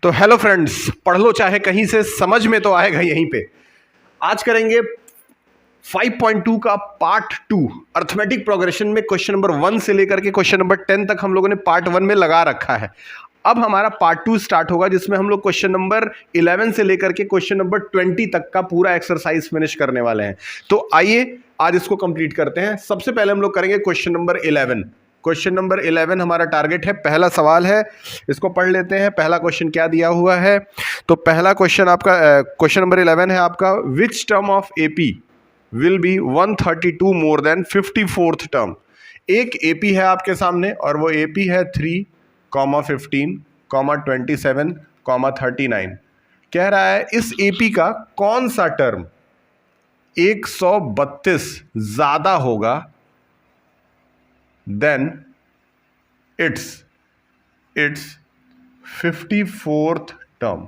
तो hello friends, पढ़ लो चाहे कहीं से, समझ में तो आएगा यहीं पे। आज करेंगे 5.2 का पार्ट 2 अर्थमेटिक प्रोग्रेशन में क्वेश्चन नंबर 1 से लेकर के क्वेश्चन नंबर 10 तक हम लोगों ने पार्ट 1 में लगा रखा है। अब हमारा पार्ट 2 स्टार्ट होगा जिसमें हम लोग क्वेश्चन नंबर 11 से लेकर के क्वेश्चन नंबर 20 तक का पूरा एक्सरसाइज फिनिश करने वाले हैं। तो आइए आज इसको कंप्लीट करते हैं। सबसे पहले हम लोग करेंगे क्वेश्चन नंबर 11। क्वेश्चन नंबर 11 हमारा टारगेट है। पहला सवाल है, इसको पढ़ लेते हैं। पहला क्वेश्चन क्या दिया हुआ है? तो पहला क्वेश्चन आपका क्वेश्चन नंबर 11 है आपका, which term of AP will be 132 more than 54th term. एक एपी है आपके सामने और वो एपी है 3, 15, 27, 39। कह रहा है इस एपी का कौन सा टर्म 132 ज्यादा होगा then it's 54th term,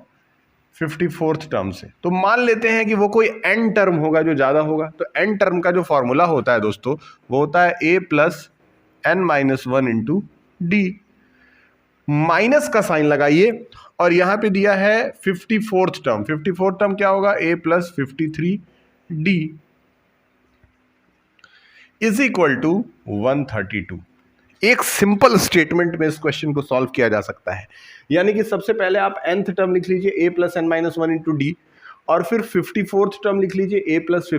54th term से। तो मान लेते हैं कि वो कोई एन टर्म होगा जो ज्यादा होगा। तो एन टर्म का जो फॉर्मूला होता है दोस्तों, वो होता है a plus n minus 1 into D. Minus का साइन लगाइए और यहां पे दिया है 54th टर्म। 54th टर्म क्या होगा? a plus 53d is equal to 132। एक सिंपल स्टेटमेंट में इस क्वेश्चन को सॉल्व किया जा सकता है। यानी कि सबसे पहले आप nth टर्म लिख लीजिए a plus n minus 1 into D, और फिर 54th टर्म लिख लीजिए a प्लस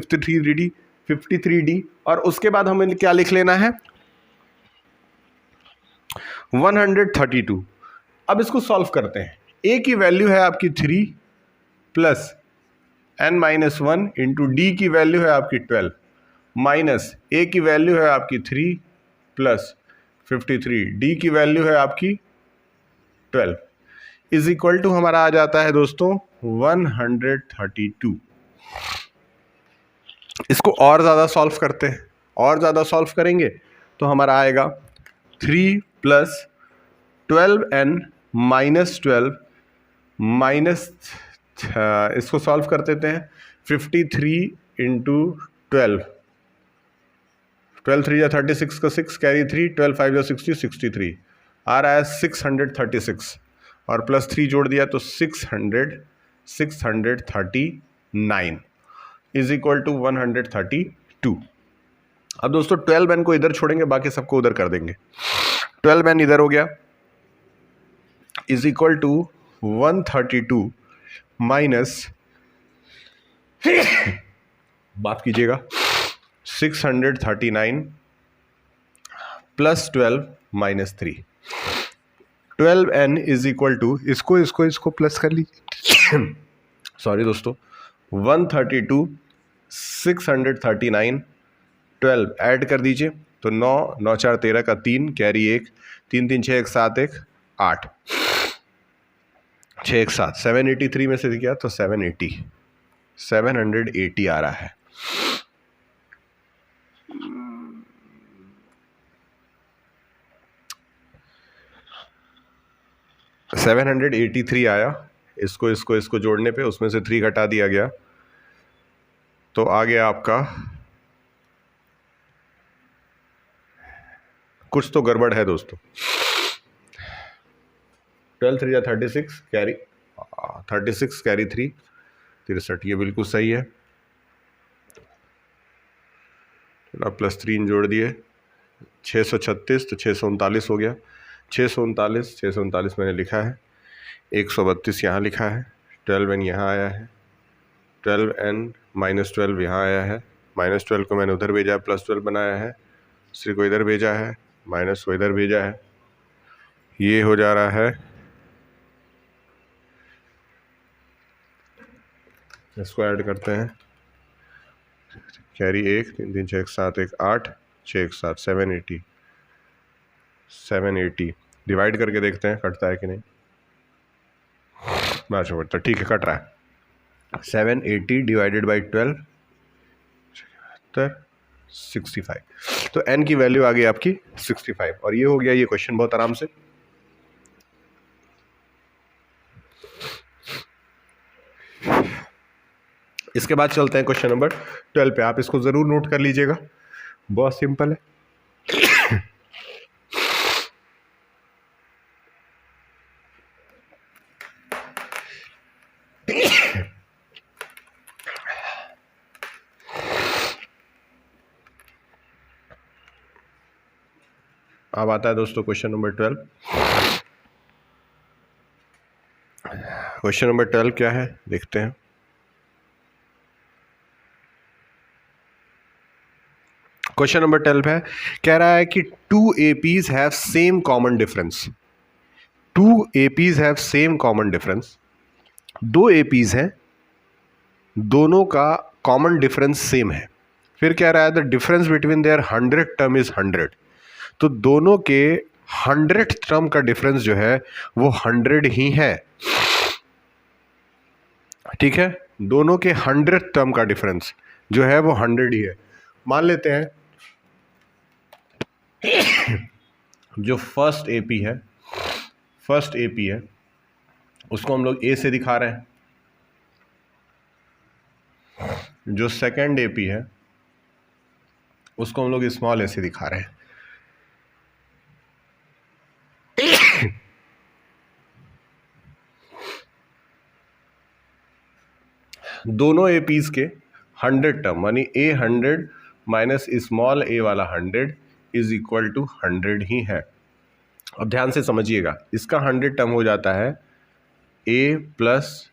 53d, और उसके बाद हमें क्या लिख लेना है? 132। अब इसको सॉल्व करते हैं। a की वैल्यू है आपकी 3 plus n minus 1 into D की वैल्यू है आपकी 12 माइनस a की वैल्यू है आपकी 3 प्लस 53, डी की वैल्यू है आपकी 12 इज इक्वल टू हमारा आ जाता है दोस्तों 132। इसको और ज़्यादा सॉल्व करते हैं। और ज़्यादा सॉल्व करेंगे तो हमारा आएगा 3 प्लस 12n माइनस 12 माइनस, इसको सॉल्व कर देते हैं। 53 इंटू 12, 12 3 या 36 का 6 कैरी 3, 12 5 या 60, 63 आ रहा है 636, और प्लस 3 जोड़ दिया तो 639 इज इक्वल टू 132। अब दोस्तों 12n को इधर छोड़ेंगे, बाकी सबको उधर कर देंगे। 12n इधर हो गया इज इक्वल टू 132 माइनस माफ कीजिएगा 639 plus 12 minus 3। 12n is equal to, इसको प्लस कर लीजिए सॉरी दोस्तों, 132 639 12 ऐड कर दीजिए तो 9 9 4 13 का 3 कैरी 1, 3 3 6 1 7 1 8 6 1 7, 783 में से किया तो 780 आ रहा है। सेवन 783 आया। इसको जोड़ने पे उसमें से 3 घटा दिया गया तो आ गया आपका, कुछ तो गड़बड़ है दोस्तों। 12 3 या 36 कैरी 36 कैरी 3 63, ये बिल्कुल सही है। अब प्लस 3 जोड़ दिए 636 तो 639 हो गया। 639 मैंने लिखा है, 132 यहाँ लिखा है, 12n यहाँ आया है, 12n माइनस 12 यहाँ आया है, माइनस 12 को मैंने उधर भेजा है, प्लस 12 बनाया है, 3 को इधर भेजा है, माइनस को इधर भेजा है। ये हो जा रहा है, इसको ऐड करते हैं, कैरी 1 3 3 6 1 7 1 8 6 1 7 780 डिवाइड करके देखते हैं कटता है कि नहीं। अच्छा बढ़ता, ठीक है, कट रहा है। 780 डिवाइडेड बाई 12 65, तो n की वैल्यू आ गई आपकी 65, और ये हो गया ये क्वेश्चन बहुत आराम से। इसके बाद चलते हैं क्वेश्चन नंबर 12 पे। आप इसको जरूर नोट कर लीजिएगा, बहुत सिंपल है। अब आता है दोस्तों क्वेश्चन नंबर 12। क्वेश्चन नंबर 12 क्या है देखते हैं। क्वेश्चन नंबर 12 है, कह रहा है कि two APs have same common difference. Two APs have same common difference. दो एपीज हैं, दोनों का कॉमन डिफरेंस सेम है। फिर कह रहा है the difference between their 100 term is 100। तो दोनों के 100 टर्म का डिफरेंस जो है वो 100 ही है। ठीक है, दोनों के 100 टर्म का डिफरेंस जो है वो 100 ही है। मान लेते हैं जो फर्स्ट एपी है उसको हम लोग ए से दिखा रहे हैं, जो सेकंड एपी है उसको हम लोग स्मॉल ए से दिखा रहे हैं। दोनों एपीज के 100 टर्म यानी ए 100 माइनस स्मॉल ए वाला 100 इज इक्वल टू 100 ही है। अब ध्यान से समझिएगा, इसका 100 टर्म हो जाता है a plus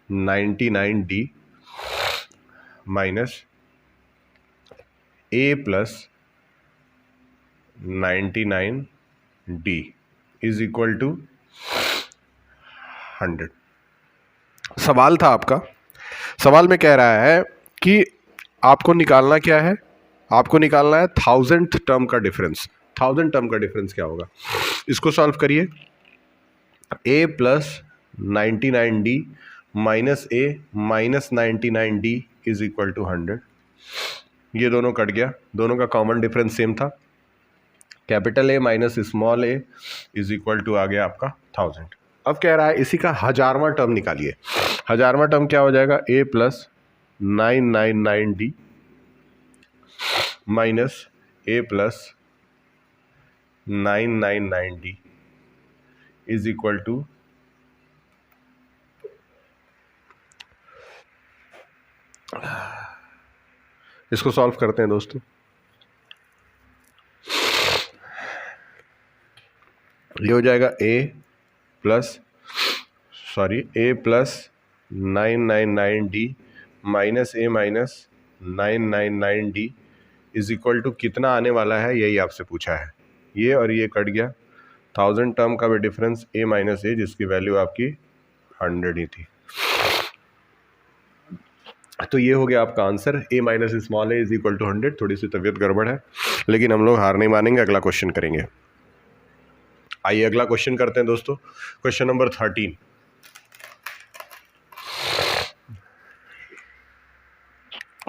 99d minus A plus 99d is equal to 100। सवाल था आपका, सवाल में कह रहा है कि आपको निकालना क्या है, आपको निकालना है 1000th टर्म का डिफरेंस। 1000 टर्म का डिफरेंस क्या होगा, इसको सॉल्व करिए। a plus 99d minus A minus 99d is equal to 100। ये दोनों कट गया, दोनों का कॉमन डिफरेंस सेम था। Capital a minus small A is equal to आ गया आपका 1000। अब कह रहा है इसी का 1000वां टर्म निकालिए। 1000वां टर्म क्या हो जाएगा, a plus 999d minus A plus 999d is equal to इसको सॉल्व करते हैं दोस्तों। ये हो जाएगा a plus 999d minus A minus 999d is equal to कितना आने वाला है, यही आपसे पूछा है। ये और ये कट गया, 1000 टर्म का भी डिफरेंस a माइनस ए जिसकी वैल्यू आपकी 100 ही थी। तो ये हो गया आपका answer, a minus small A is equal to 100। थोड़ी सी तबीयत गड़बड़ है लेकिन हम लोग हार नहीं मानेंगे, अगला क्वेश्चन करेंगे। आइए अगला क्वेश्चन करते हैं दोस्तों, क्वेश्चन नंबर 13।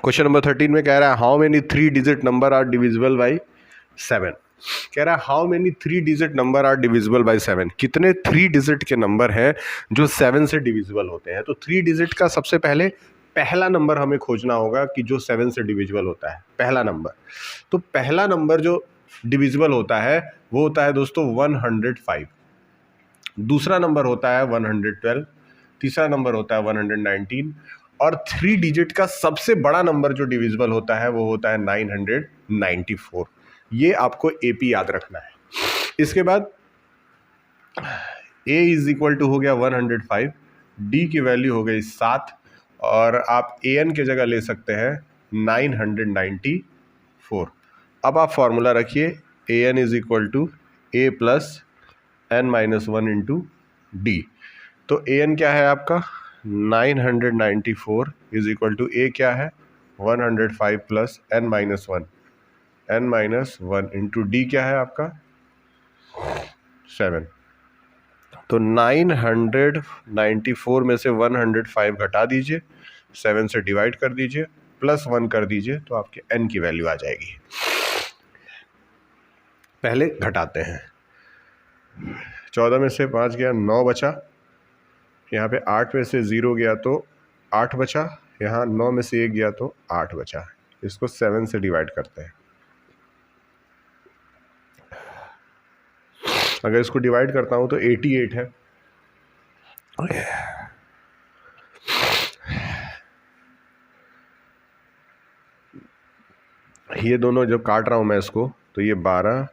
क्वेश्चन नंबर 13 में कह रहा है how many 3 digit number are divisible by 7। कह रहा है how many 3 digit number are divisible by 7। कितने 3 डिजिट के नंबर हैं जो 7 से डिविजिबल होते हैं। तो 3 डिजिट का सबसे पहले पहला नंबर हमें खोजना होगा कि जो 7 से डिविजिबल होता है, पहला नंबर। तो पहला नंबर जो डिविजिबल होता है वो होता है दोस्तों 105। दूसरा नंबर होता है 112, तीसरा नंबर होता है 119 और 3 डिजिट का सबसे बड़ा नंबर जो डिविजिबल होता है वो होता है 994। ये आपको एपी याद रखना है। इसके बाद a इज इक्वल टू हो गया 105, d की वैल्यू हो गई 7 और आप an के जगह ले सकते हैं 994। अब आप फॉर्मूला रखिए an is equal to a plus n minus 1 into D. तो an क्या है आपका 994 इज इक्वल टू a क्या है 105 plus n minus 1 into d क्या है आपका 7। तो 994 में से 105 घटा दीजिए, 7 से डिवाइड कर दीजिए, प्लस 1 कर दीजिए, तो आपके n की वैल्यू आ जाएगी। पहले घटाते हैं, 14 में से 5 गया 9 बचा, यहाँ पे 8 में से 0 गया तो 8 बचा, यहाँ 9 में से 1 गया तो 8 बचा। इसको 7 से डिवाइड करते हैं। अगर इसको डिवाइड करता हूँ तो 88 है। ये दोनों जब काट रहा हूँ मैं इसको तो ये 12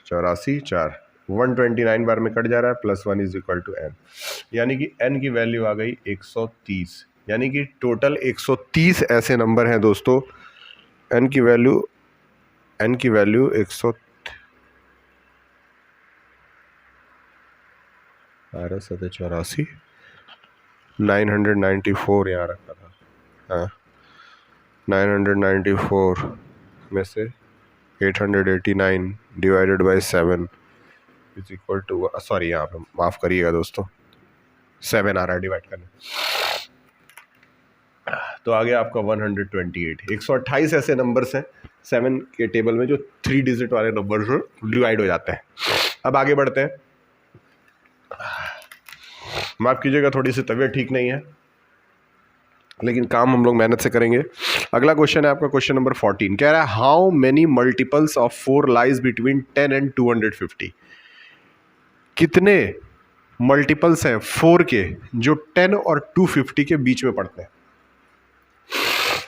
84 4 129 बार में कट जा रहा है, +1 इज इक्वल टू n, यानी कि n की वैल्यू आ गई 130, यानी कि टोटल 130 ऐसे नंबर हैं दोस्तों। n की वैल्यू 100 84 994 यहाँ रखा था, हाँ 994 में से 889 divided by 7 is equal to, sorry यहाँ पे माफ़ करिएगा दोस्तों, 7 आ रहा है डिवाइड करने, तो आ गया आपका 128। 128 ऐसे नंबर्स हैं 7 के टेबल में जो 3 डिजिट वाले नंबर डिवाइड हो जाते हैं। अब आगे बढ़ते हैं, माफ़ कीजिएगा थोड़ी सी तबीयत ठीक नहीं है, लेकिन काम हम लोग मेहनत से करेंगे। अगला क्वेश्चन है आपका क्वेश्चन नंबर 14, कह रहा है how many multiples of 4 lies between 10 and 250। कितने मल्टीपल्स हैं 4 के जो 10 और 250 के बीच में पड़ते हैं।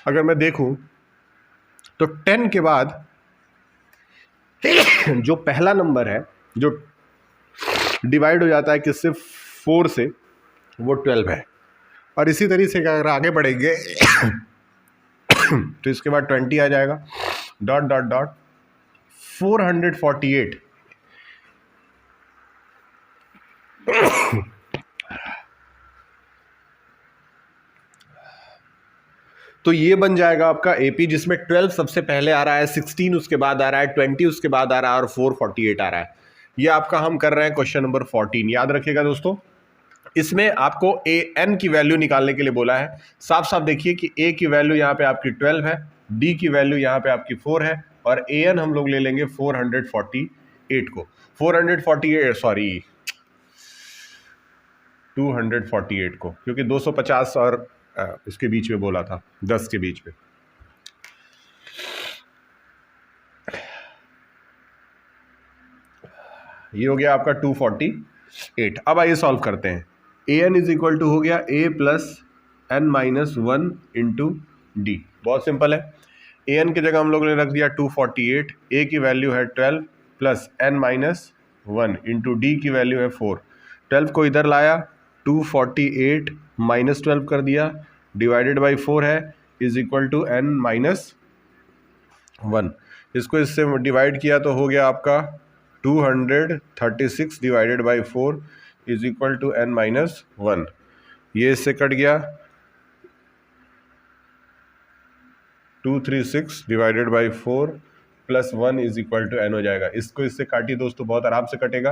अगर मैं देखूं तो 10 के बाद जो पहला नंबर है जो डिवाइड हो जाता है किससे, 4 से, वो 12 है। और इसी तरीके से अगर आगे बढ़ेंगे तो इसके बाद 20 आ जाएगा, डॉट डॉट डॉट 448 तो ये बन जाएगा आपका एपी, जिसमें 12 सबसे पहले आ रहा है, 16 उसके बाद आ रहा है, 20 उसके बाद आ रहा है और 448 आ रहा है। ये आपका हम कर रहे हैं क्वेश्चन नंबर 14। याद रखिएगा दोस्तों, इसमें आपको एन की वैल्यू निकालने के लिए बोला है। साफ साफ देखिए कि ए की वैल्यू यहाँ पे आपकी 12 है, डी की वैल्यू यहाँ पे आपकी 4 है, और ए एन हम लोग ले लेंगे 448 को, 248 को, क्योंकि 250 और इसके बीच में बोला था, 10 के बीच में। ये हो गया आपका 248। अब आइए सॉल्व करते हैं। A N is equal to हो गया a plus N minus 1 into d. बहुत सिंपल है, ए एन की जगह हम लोगों ने रख दिया 248, ए की वैल्यू है 12 plus N minus 1 into D की वैल्यू है 4। 12 को इधर लाया, 248 माइनस 12 कर दिया, डिवाइडेड बाई 4 है, is equal to N minus 1। इसको इससे डिवाइड किया तो हो गया आपका 236 divided by 4 is equal to N minus 1। ये इससे कट गया, 236 divided by 4 plus 1 is equal to N हो जाएगा। इसको इससे काटिए दोस्तों, बहुत आराम से कटेगा।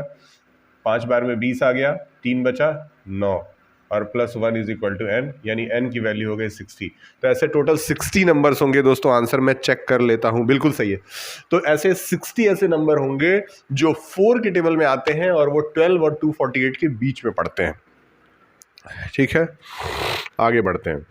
5 बार में 20 आ गया, 3 बचा 9, और plus 1 is equal to N, यानी एन की वैल्यू हो गई 60। तो ऐसे टोटल 60 नंबर्स होंगे दोस्तों। आंसर मैं चेक कर लेता हूं, बिल्कुल सही है। तो ऐसे 60 ऐसे नंबर होंगे जो 4 के टेबल में आते हैं और वो 12 और 248 के बीच में पड़ते हैं। ठीक है, आगे बढ़ते हैं।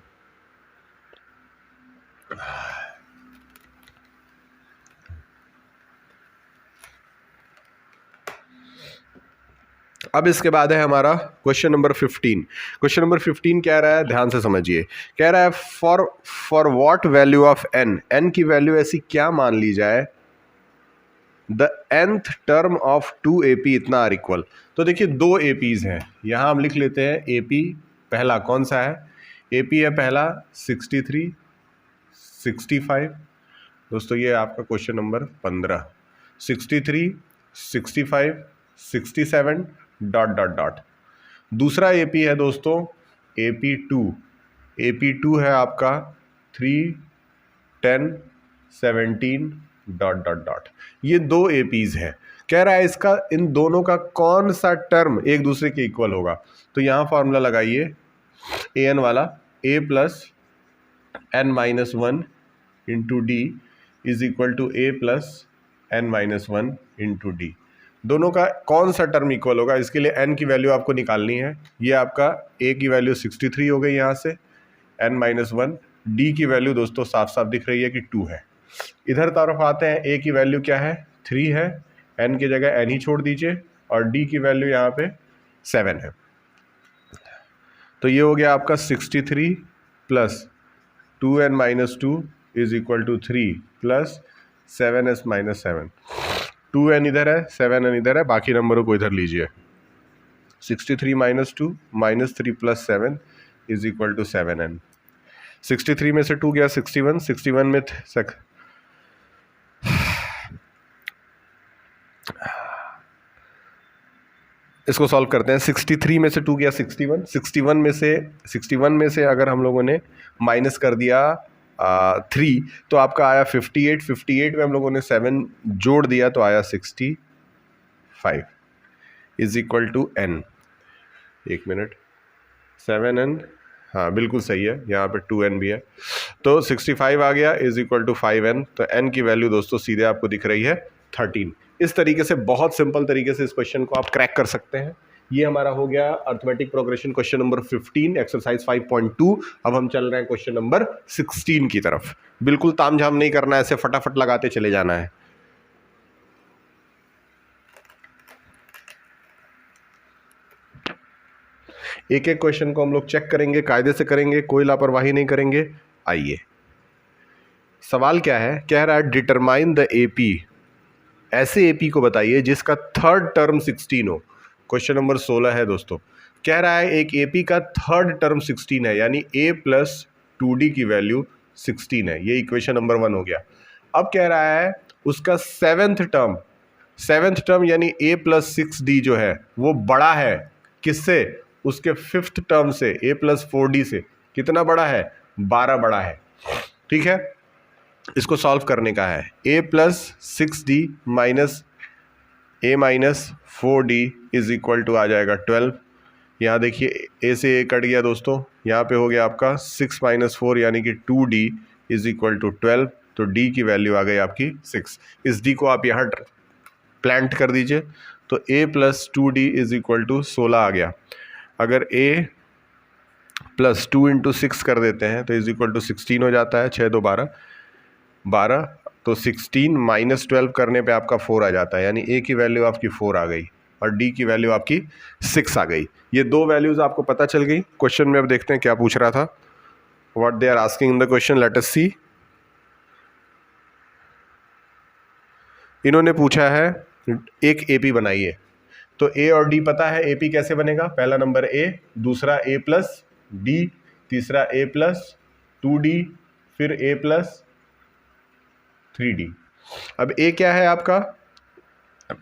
अब इसके बाद है हमारा क्वेश्चन नंबर 15। क्वेश्चन नंबर 15 कह रहा है, ध्यान से समझिए, कह रहा है for what value of N, N की वैल्यू ऐसी क्या मान ली जाए the nth term of 2 AP इतना आर इक्वल। तो देखिए 2 APs हैं, यहाँ हम लिख लेते हैं AP पहला कौन सा है, AP है पहला 63 65। दोस्तों ये आपका question number 15, 63 65 67 dot dot dot. दूसरा AP है दोस्तों AP2, AP2 है आपका 3 10 17 डॉट डॉट डॉट। ये 2 APs हैं। कह रहा है इसका इन दोनों का कौन सा टर्म एक दूसरे के इक्वल होगा। तो यहाँ फॉर्मूला लगाइए ए एन वाला, a plus N minus 1 into D is equal to A plus N minus 1 into D. दोनों का कौन सा टर्म इक्वल होगा, इसके लिए n की वैल्यू आपको निकालनी है। ये आपका a की वैल्यू 63 हो गई यहाँ से, n माइनस 1, d की वैल्यू दोस्तों साफ साफ दिख रही है कि 2 है। इधर तरफ आते हैं, a की वैल्यू क्या है 3 है, n की जगह n ही छोड़ दीजिए, और d की वैल्यू यहाँ पे 7 है। तो ये हो गया आपका 63 plus 2n minus 2 is equal to 3 plus 7s minus 7। 2n इधर है, 7n इधर है, बाकी नंबरों को इधर लीजिए। 63 - 2 -3 + 7 = 7n। 63 में से 2 गया 61, 61 में इसको सॉल्व करते हैं। 63 में से 2 गया 61, 61 में से अगर हम लोगों ने माइनस कर दिया 3 तो आपका आया 58, 58 में हम लोगों ने 7 जोड़ दिया तो आया 65 = n। एक मिनट, 7n, हाँ बिल्कुल सही है, यहाँ पे 2n भी है, तो 65 आ गया = 5n। तो n की वैल्यू दोस्तों सीधे आपको दिख रही है 13। इस तरीके से बहुत सिंपल तरीके से इस क्वेश्चन को आप क्रैक कर सकते हैं। ये हमारा हो गया arithmetic progression question number 15 exercise 5.2। अब हम चल रहे हैं क्वेश्चन नंबर 16 की तरफ। बिल्कुल तामझाम नहीं करना है, ऐसे फटाफट लगाते चले जाना है। एक एक क्वेश्चन को हम लोग चेक करेंगे, कायदे से करेंगे, कोई लापरवाही नहीं करेंगे। आइए, सवाल क्या है, कह रहा है डिटरमाइन द एपी, ऐसे एपी को बताइए जिसका थर्ड टर्म 16 हो। क्वेश्चन नंबर 16 है दोस्तों। कह रहा है एक एपी का थर्ड टर्म 16 है, यानी a + 2d की वैल्यू 16 है। ये इक्वेशन नंबर 1 हो गया। अब कह रहा है उसका सेवेंथ टर्म यानी a + 6d जो है वो बड़ा है किससे, उसके फिफ्थ टर्म से a + 4d से। कितना बड़ा है, 12 बड़ा है। ठीक है, इसको सॉल्व करने का है। a + 6d - a - 4d = आ जाएगा 12। यहाँ देखिए a से a कट गया दोस्तों, यहाँ पे हो गया आपका 6 - 4 यानी कि 2d = 12। तो d की वैल्यू आ गई आपकी 6। इस d को आप यहाँ प्लांट कर दीजिए तो a + 2d = 16 आ गया। अगर a + 2 × 6 कर देते हैं तो = 16 हो जाता है। 6 × 2 = 12, तो 16 - 12 करने पे आपका 4 आ जाता है, यानी a की वैल्यू आपकी 4 आ गई और d की वैल्यू आपकी 6 आ गई। ये दो वैल्यूज आपको पता चल गई। क्वेश्चन में अब देखते हैं क्या पूछ रहा था, what they are asking in the question, let us see. इन्होंने पूछा है एक एपी बनाइए, तो a और d पता है, एपी कैसे बनेगा, पहला नंबर a, दूसरा a + d, तीसरा a + 2d, फिर a + 3d। अब a क्या है आपका,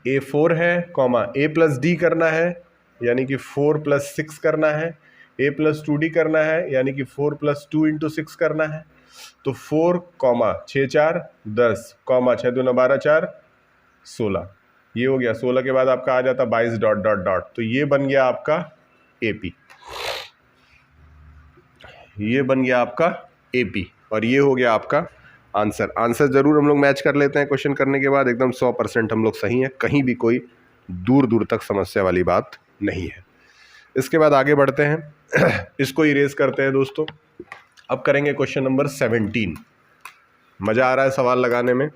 a 4 है, a + d करना है यानी कि 4 + 6 करना है, a + 2d करना है यानी कि 4 + 2 × 6 करना है। तो 4, 6 × 4 = 10, 6 × 2 = 12, 4 = 16। ये हो गया। 16 के बाद आपका आ जाता 22 ... तो ये बन गया आपका एपी, ये बन गया आपका एपी और ये हो गया आपका आंसर जरूर हम लोग मैच कर लेते हैं क्वेश्चन करने के बाद, एकदम 100% हम लोग सही हैं, कहीं भी कोई दूर दूर तक समस्या वाली बात नहीं है। इसके बाद आगे बढ़ते हैं, इसको इरेज करते हैं दोस्तों। अब करेंगे क्वेश्चन नंबर 17। मजा आ रहा है सवाल लगाने में।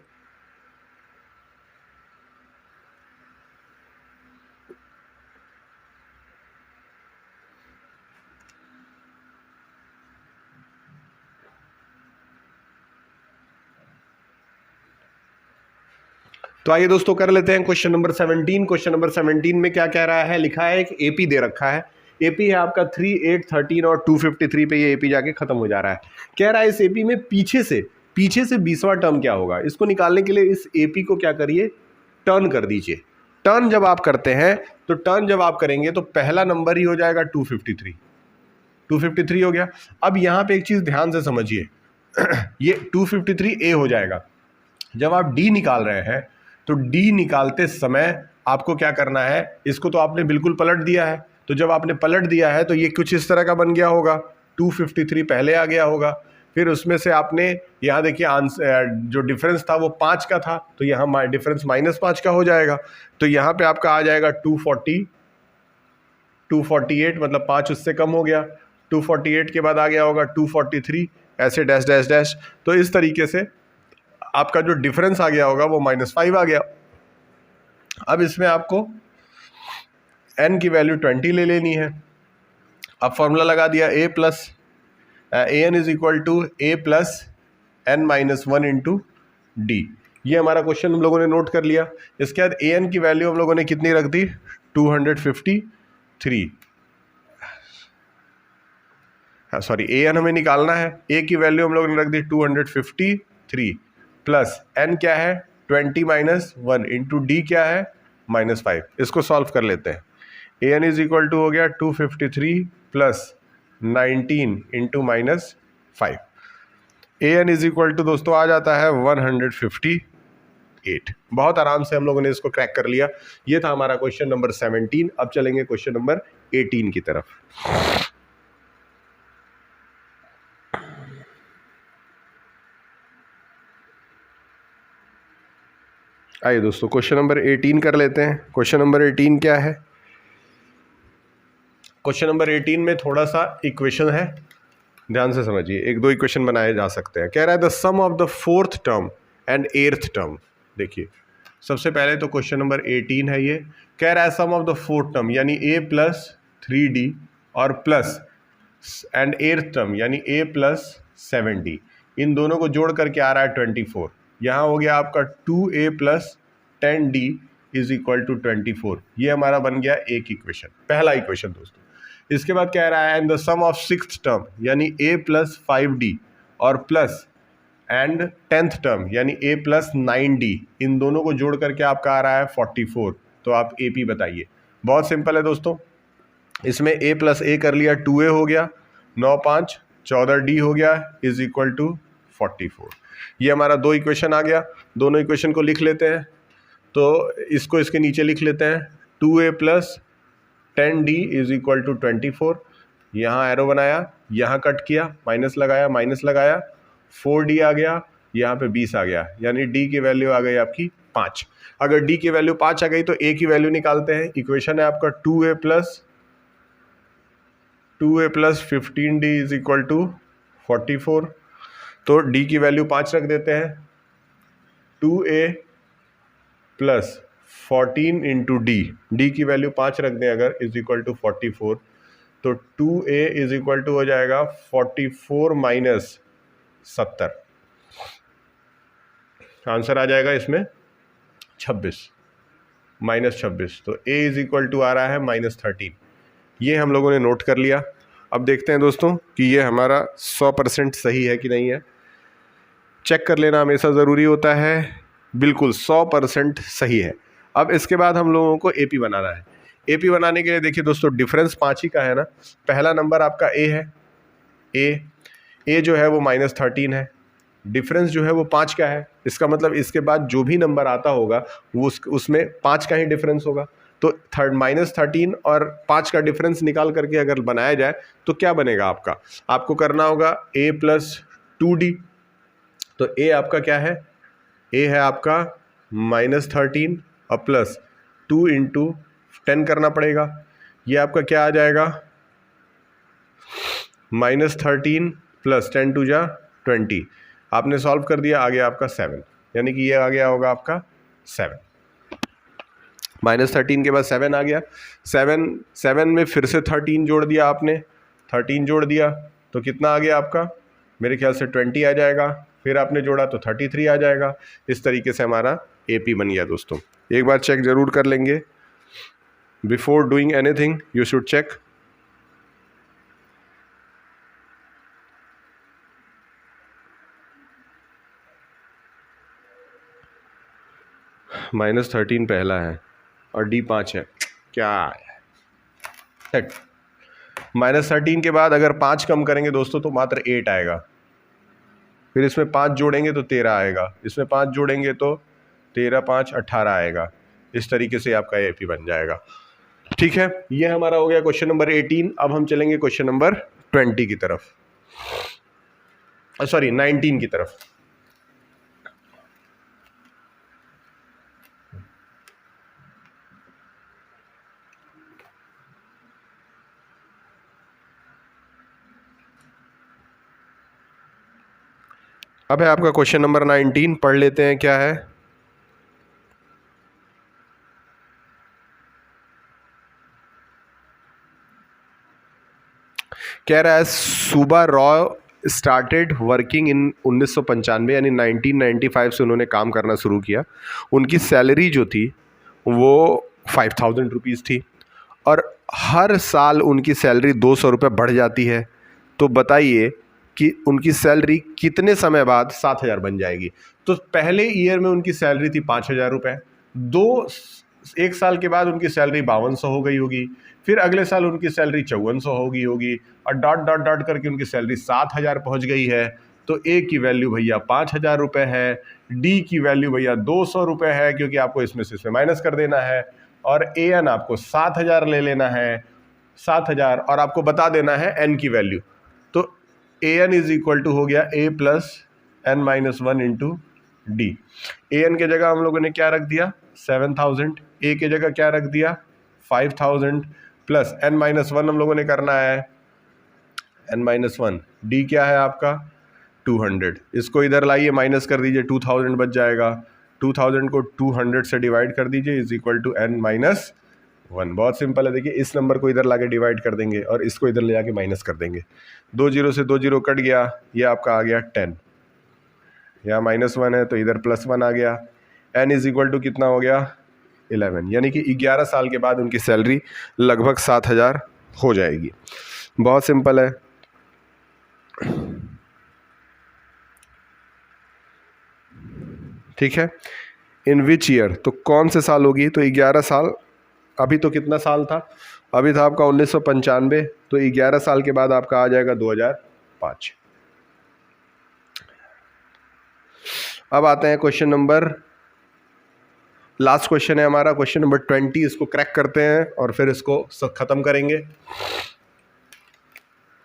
तो आइए दोस्तों कर लेते हैं क्वेश्चन नंबर 17। क्वेश्चन नंबर 17 में क्या कह रहा है, लिखा है एक एपी दे रखा है। एपी है आपका 3, 8, 13 और 253 पे ये एपी जाके खत्म हो जा रहा है। कह रहा है इस एपी में पीछे से 20वां टर्म क्या होगा। इसको निकालने के लिए इस एपी को क्या करिए, टर्न कर दीजिए। टर्न जब आप करते हैं तो टर्न जब आप करेंगे तो पहला नंबर ही हो जाएगा 253 हो गया। अब यहाँ पे एक चीज ध्यान से समझिए, ये 253 हो जाएगा। जब आप डी निकाल रहे हैं तो डी निकालते समय आपको क्या करना है, इसको तो आपने बिल्कुल पलट दिया है, तो जब आपने पलट दिया है तो ये कुछ इस तरह का बन गया होगा। 253 पहले आ गया होगा, फिर उसमें से आपने यहाँ देखिए आंसर जो डिफरेंस था वो 5 का था, तो यहाँ डिफरेंस -5 का हो जाएगा। तो यहाँ पे आपका आ जाएगा 248, मतलब 5 उससे कम हो गया। 248 के बाद आ गया होगा 243, ऐसे डैश डैश डैश। तो इस तरीके से आपका जो डिफरेंस आ गया होगा वो -5 आ गया। अब इसमें आपको n की वैल्यू 20 ले लेनी है। अब फॉर्मूला लगा दिया an = a + n - 1 × d। ये हमारा क्वेश्चन हम लोगों ने नोट कर लिया। इसके बाद ए एन की वैल्यू हम लोगों ने कितनी रख दी, 253, हाँ सॉरी, ए एन हमें निकालना है, ए की वैल्यू हम लोगों ने रख दी 253 प्लस एन क्या है 20 माइनस 1 इंटू डी क्या है -5। इसको सॉल्व कर लेते हैं। A N is equal to हो गया 253 plus 19 into -5। A N is equal to दोस्तों आ जाता है 158। बहुत आराम से हम लोगों ने इसको क्रैक कर लिया। ये था हमारा क्वेश्चन नंबर 17। अब चलेंगे क्वेश्चन नंबर 18 की तरफ। आइए दोस्तों क्वेश्चन नंबर 18 कर लेते हैं। क्वेश्चन नंबर 18 क्या है? क्वेश्चन नंबर 18 में थोड़ा सा इक्वेशन है, ध्यान से समझिए। एक दो इक्वेशन बनाए जा सकते हैं। कह रहा है the sum of the 4th term and 8th term. देखिए सबसे पहले तो क्वेश्चन नंबर 18 है, ये कह रहा है सम ऑफ द 4th टर्म यानी a प्लस 3d और प्लस एंड 8th टर्म यानी a प्लस 7d, इन दोनों को जोड़ करके आ रहा है 24। यहाँ हो गया आपका 2a plus 10d is equal to 24। ये हमारा बन गया एक इक्वेशन, पहला इक्वेशन दोस्तों। इसके बाद कह रहा है and the sum of 6th term यानी a प्लस 5d और प्लस एंड 10th टर्म यानी a प्लस 9d, इन दोनों को जोड़ करके आपका आ रहा है 44। तो आप AP बताइए। बहुत सिंपल है दोस्तों, इसमें a प्लस a कर लिया, 2a हो गया, 9 5 14d हो गया इज इक्वल टू 44। ये हमारा दो इक्वेशन आ गया। दोनों इक्वेशन को लिख लेते हैं, तो इसको इसके नीचे लिख लेते हैं। 2a plus 10d is equal to 24। यहाँ एरो बनाया, यहाँ कट किया, माइनस लगाया, 4d आ गया, यहाँ पे 20 आ गया, यानी d की वैल्यू आ गई आपकी 5। अगर d की वैल्यू 5 आ गई तो a की वैल्यू निकालते हैं। इक्वेशन है आपका 2a plus 15d is equal to 44। तो d की वैल्यू 5 रख देते हैं। 2a प्लस 14 इंटू डी की वैल्यू 5 रख दें अगर, इज इक्वल टू 44। तो 2a इज इक्वल टू हो जाएगा 44 माइनस 70। आंसर आ जाएगा इसमें 26 माइनस 26। तो a इज इक्वल टू आ रहा है -13। ये हम लोगों ने नोट कर लिया। अब देखते हैं दोस्तों कि ये हमारा 100% सही है कि नहीं है। चेक कर लेना हमेशा ज़रूरी होता है। बिल्कुल 100% सही है। अब इसके बाद हम लोगों को AP बनाना है। AP बनाने के लिए देखिए दोस्तों, डिफरेंस 5 ही का है ना। पहला नंबर आपका A है, A जो है वो -13 है, डिफरेंस जो है वो 5 का है। इसका मतलब इसके बाद जो भी नंबर आता होगा वो उसमें 5 का ही डिफरेंस होगा। तो -13 और 5 का डिफरेंस निकाल करके अगर बनाया जाए तो क्या बनेगा आपका, आपको करना होगा a प्लस 2d। तो a आपका क्या है, a है आपका -13 और प्लस 2 इंटू 10 करना पड़ेगा। ये आपका क्या आ जाएगा, -13 प्लस 10 टू जा 20। आपने सॉल्व कर दिया, आ गया आपका 7, यानी कि ये आ गया होगा आपका 7। -13 के बाद 7 आ गया। 7 में फिर से 13 जोड़ दिया आपने, 13 जोड़ दिया तो कितना आ गया आपका, मेरे ख्याल से 20 आ जाएगा। फिर आपने जोड़ा तो 33 आ जाएगा। इस तरीके से हमारा AP बन गया दोस्तों। एक बार चेक ज़रूर कर लेंगे, before doing anything you should check. -13 पहला है और D 5 है, क्या है। -13 के बाद अगर 5 कम करेंगे दोस्तों तो मात्र 8 आएगा। फिर इसमें 5 जोड़ेंगे तो 13 आएगा, इसमें 5 जोड़ेंगे तो 13 5 18 आएगा। इस तरीके से आपका AP बन जाएगा। ठीक है, ये हमारा हो गया क्वेश्चन नंबर 18। अब हम चलेंगे क्वेश्चन नंबर 20 की तरफ, सॉरी 19 की तरफ। अब है आपका क्वेश्चन नंबर 19, पढ़ लेते हैं क्या है। कह रहा है सुबा रॉय स्टार्टेड वर्किंग इन 1995 यानी 1995 से उन्होंने काम करना शुरू किया। उनकी सैलरी जो थी वो 5000 रुपीज़ थी और हर साल उनकी सैलरी 200 रुपये बढ़ जाती है। तो बताइए कि उनकी सैलरी कितने समय बाद 7000 बन जाएगी। तो पहले ईयर में उनकी सैलरी थी 5000 रुपये, एक साल के बाद उनकी सैलरी 5200 हो गई होगी, फिर अगले साल उनकी सैलरी 5400 होगी और डॉट डॉट डॉट करके उनकी सैलरी 7000 पहुंच गई है। तो ए की वैल्यू भैया 5000 रुपये है, डी की वैल्यू भैया 200 रुपये है क्योंकि आपको इसमें से इसमें माइनस कर देना है, और ए एन आपको 7000 ले लेना है, 7000, और आपको बता देना है एन की वैल्यू। तो a N is equal to हो गया a plus N minus 1 into d. A n के जगह हम लोगों ने क्या रख दिया 7000, ए के जगह क्या रख दिया 5000 प्लस एन माइनस 1 हम लोगों ने करना है एन माइनस 1, डी क्या है आपका 200। इसको इधर लाइए माइनस कर दीजिए, 2000 बच जाएगा, 2000 को 200 से डिवाइड कर दीजिए is equal to N minus 1। बहुत सिंपल है, देखिए इस नंबर को इधर लाके डिवाइड कर देंगे और इसको इधर ले जाके माइनस कर देंगे। 2 0 से 2 0 कट गया, ये आपका आ गया 10, यहाँ -1 है तो इधर +1 आ गया। एन इज इक्वल टू कितना हो गया 11, यानी कि 11 साल के बाद उनकी सैलरी लगभग 7000 हो जाएगी। बहुत सिंपल है। ठीक है, इन विच ईयर, तो कौन से साल होगी, तो 11 साल। अभी तो कितना साल था, अभी था आपका 1995, तो 11 साल के बाद आपका आ जाएगा 2005। अब आते हैं क्वेश्चन नंबर, लास्ट क्वेश्चन है हमारा, क्वेश्चन नंबर 20। इसको क्रैक करते हैं और फिर इसको खत्म करेंगे।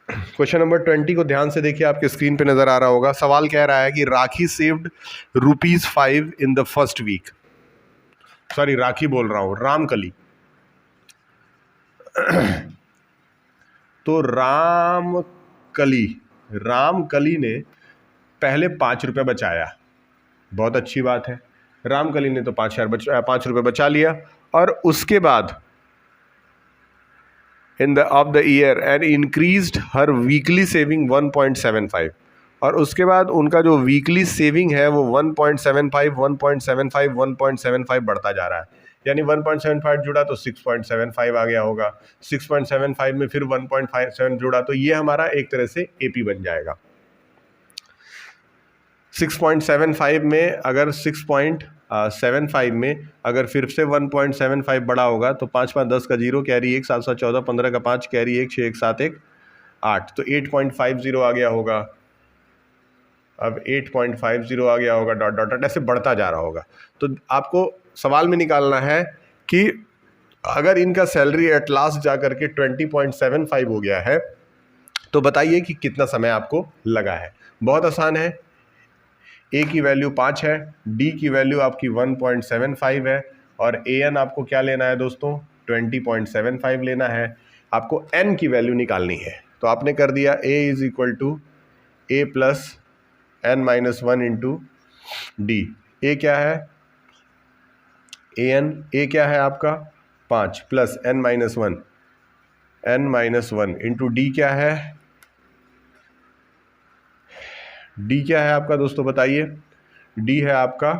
क्वेश्चन नंबर 20 को ध्यान से देखिए, आपके स्क्रीन पे नजर आ रहा होगा। सवाल कह रहा है कि Rakhi saved ₹5 in the first week. Sorry, Rakhi बोल रहा हूं, रामकली। तो रामकली ने पहले 5 रुपये बचाया, बहुत अच्छी बात है। रामकली ने तो 5 रुपये बचा लिया, और उसके बाद in the of the year and increased her weekly saving 1.75, और उसके बाद उनका जो वीकली सेविंग है वो 1.75 बढ़ता जा रहा है। यानी 1.75 जुड़ा तो 6.75 आ गया होगा, 6.75 में फिर 1.57 जुड़ा, तो ये हमारा एक तरह से एपी बन जाएगा। 6.75 में अगर 6.75 में अगर फिर से 1.75 बड़ा होगा तो 5 5 10 का 0, कैरी 1, 7 7 14, 15 का 5, कैरी 1, 6 1 7 1 8, तो 8.50 आ गया होगा। अब 8.50 आ गया होगा, डॉट डॉट डॉट ऐसे बढ़ता जा रहा होगा। तो आपको सवाल में निकालना है कि अगर इनका सैलरी एट लास्ट जा करके 20.75 हो गया है तो बताइए कि कितना समय आपको लगा है। बहुत आसान है, ए की वैल्यू 5 है, डी की वैल्यू आपकी 1.75 है, और ए एन आपको क्या लेना है दोस्तों 20.75 लेना है। आपको एन की वैल्यू निकालनी है, तो आपने कर दिया a is equal to A plus N minus 1 into d. A क्या है ए एन, ए क्या है आपका 5 plus N minus 1 into d क्या है, डी क्या है आपका दोस्तों बताइए, डी है आपका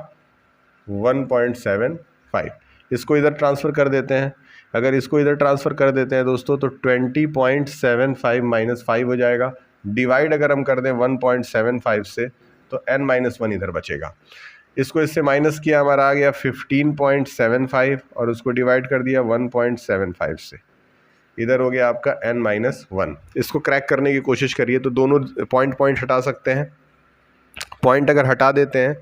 1.75। इसको इधर ट्रांसफ़र कर देते हैं, अगर इसको इधर ट्रांसफ़र कर देते हैं दोस्तों तो 20.75 माइनस 5 हो जाएगा। डिवाइड अगर हम कर दें 1.75 से तो n माइनस 1 इधर बचेगा। इसको इससे माइनस किया, हमारा आ गया 15.75, और उसको डिवाइड कर दिया 1.75 से, इधर हो गया आपका n माइनस 1। इसको क्रैक करने की कोशिश करिए, तो दोनों पॉइंट हटा सकते हैं। पॉइंट अगर हटा देते हैं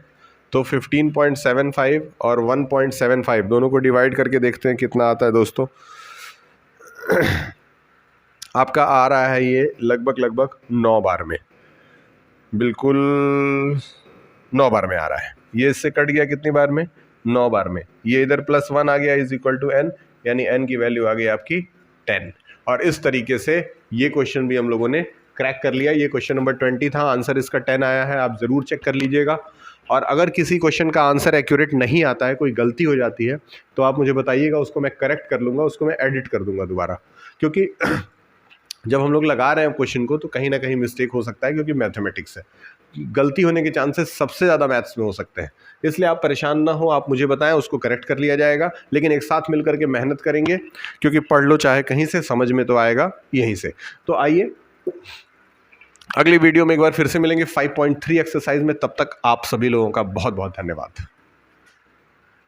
तो 15.75 और 1.75 दोनों को डिवाइड करके देखते हैं कितना आता है दोस्तों। आपका आ रहा है ये लगभग 9 बार में, बिल्कुल 9 बार में आ रहा है। ये इससे कट गया कितनी बार में 9 बार में। ये इधर +1 आ गया इज इक्वल टू n, यानी n की वैल्यू आ गई आपकी 10। और इस तरीके से ये क्वेश्चन भी हम लोगों ने क्रैक कर लिया। ये क्वेश्चन नंबर 20 था, आंसर इसका 10 आया है, आप ज़रूर चेक कर लीजिएगा। और अगर किसी क्वेश्चन का आंसर एक्यूरेट नहीं आता है, कोई गलती हो जाती है, तो आप मुझे बताइएगा, उसको मैं करेक्ट कर लूँगा, उसको मैं एडिट कर दूँगा दोबारा। क्योंकि जब हम लोग लगा रहे हैं क्वेश्चन को तो कहीं ना कहीं मिस्टेक हो सकता है, क्योंकि मैथमेटिक्स है, गलती होने के चांसेस सबसे ज़्यादा मैथ्स में हो सकते हैं। इसलिए आप परेशान ना हो, आप मुझे बताएं, उसको करेक्ट कर लिया जाएगा, लेकिन एक साथ मिल करके मेहनत करेंगे, क्योंकि पढ़ लो चाहे कहीं से, समझ में तो आएगा यहीं से। तो आइए अगली वीडियो में एक बार फिर से मिलेंगे 5.3 एक्सरसाइज में। तब तक आप सभी लोगों का बहुत बहुत धन्यवाद।